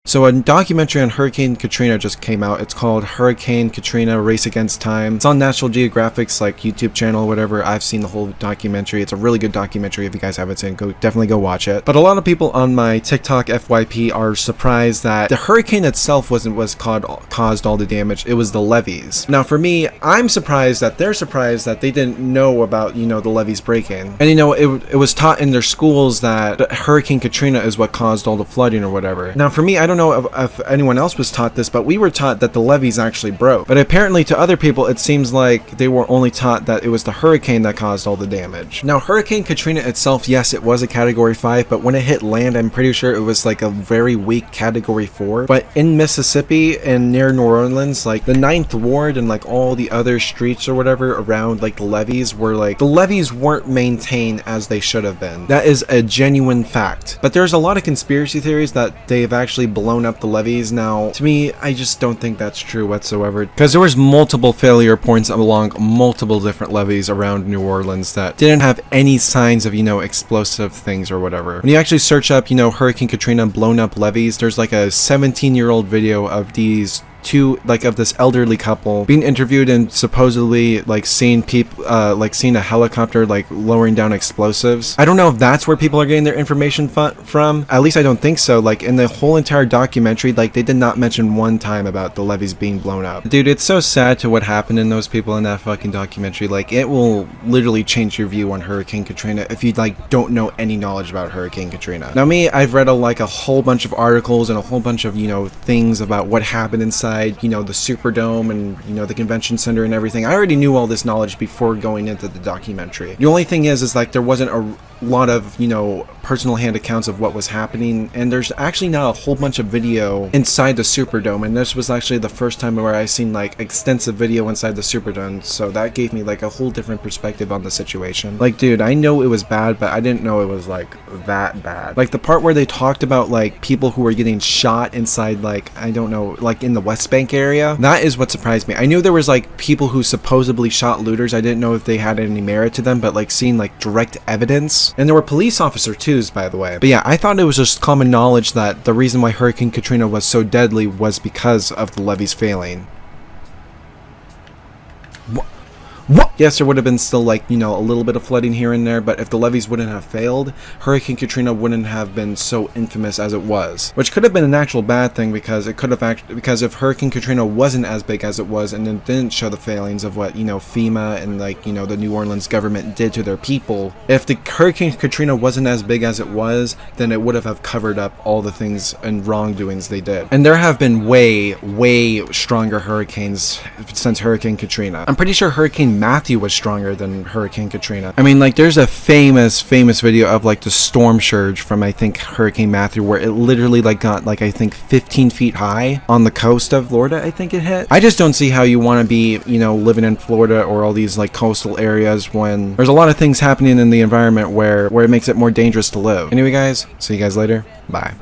So a documentary on Hurricane Katrina just came out. It's called Hurricane Katrina Race Against Time. It's on National Geographic's like YouTube channel or whatever. I've seen the whole documentary. It's a really good documentary. If you guys haven't seen it, definitely go watch it. But a lot of people on my TikTok FYP are surprised that the hurricane itself caused all the damage. It was the levees. Now for me, I'm surprised that they're surprised that they didn't know about, you know, the levees breaking. And you know, it was taught in their schools that Hurricane Katrina is what caused all the flooding or whatever. Now for me, I don't know if anyone else was taught this, but we were taught that the levees actually broke. But apparently to other people, it seems like they were only taught that it was the hurricane that caused all the damage. Now Hurricane Katrina itself, yes, it was a category 5, but when it hit land, I'm pretty sure it was like a very weak category 4. But in Mississippi and near New Orleans, like the 9th Ward and like all the other streets or whatever around like the levees were like, the levees weren't maintained as they should have been. That is a genuine fact. But there's a lot of conspiracy theories that they've actually blown up the levees. Now, to me, I just don't think that's true whatsoever, because there was multiple failure points along multiple different levees around New Orleans that didn't have any signs of, you know, explosive things or whatever. When you actually search up, you know, Hurricane Katrina blown up levees, there's like a 17-year-old video of these of this elderly couple being interviewed and supposedly like seeing people seeing a helicopter like lowering down explosives. I don't know if that's where people are getting their information from. At least I don't think so. Like in the whole entire documentary, like they did not mention one time about the levees being blown up. Dude, it's so sad to what happened in those people in that fucking documentary. Like it will literally change your view on Hurricane Katrina if you like don't know any knowledge about Hurricane Katrina. Now me, I've read a whole bunch of articles and a whole bunch of, you know, things about what happened inside, you know, the Superdome and, you know, the convention center and everything. I already knew all this knowledge before going into the documentary. The only thing is like there wasn't a lot of, you know, personal hand accounts of what was happening, and there's actually now a whole bunch of video inside the Superdome, and this was actually the first time where I seen like extensive video inside the Superdome, so that gave me like a whole different perspective on the situation. Like, dude, I know it was bad, but I didn't know it was like that bad. Like the part where they talked about like people who were getting shot inside, like, I don't know, like in the West Bank area, that is what surprised me. I knew there was like people who supposedly shot looters. I didn't know if they had any merit to them, but like seeing like direct evidence, and there were police officer twos, by the way. But yeah, I thought it was just common knowledge that the reason why Hurricane Katrina was so deadly was because of the levees failing. What? Yes, there would have been still like, you know, a little bit of flooding here and there, but if the levees wouldn't have failed, Hurricane Katrina wouldn't have been so infamous as it was, which could have been an actual bad thing, because it could have because if Hurricane Katrina wasn't as big as it was and it didn't show the failings of what, you know, FEMA and like, you know, the New Orleans government did to their people, if the Hurricane Katrina wasn't as big as it was, then it would have covered up all the things and wrongdoings they did. And there have been way stronger hurricanes since Hurricane Katrina. I'm pretty sure Hurricane Matthew was stronger than Hurricane Katrina. I mean, like, there's a famous video of like the storm surge from, I think, Hurricane Matthew, where it literally like got like, I think 15 feet high on the coast of Florida, I think it hit. I just don't see how you want to be, you know, living in Florida or all these like coastal areas when there's a lot of things happening in the environment where it makes it more dangerous to live. Anyway guys, see you guys later. Bye.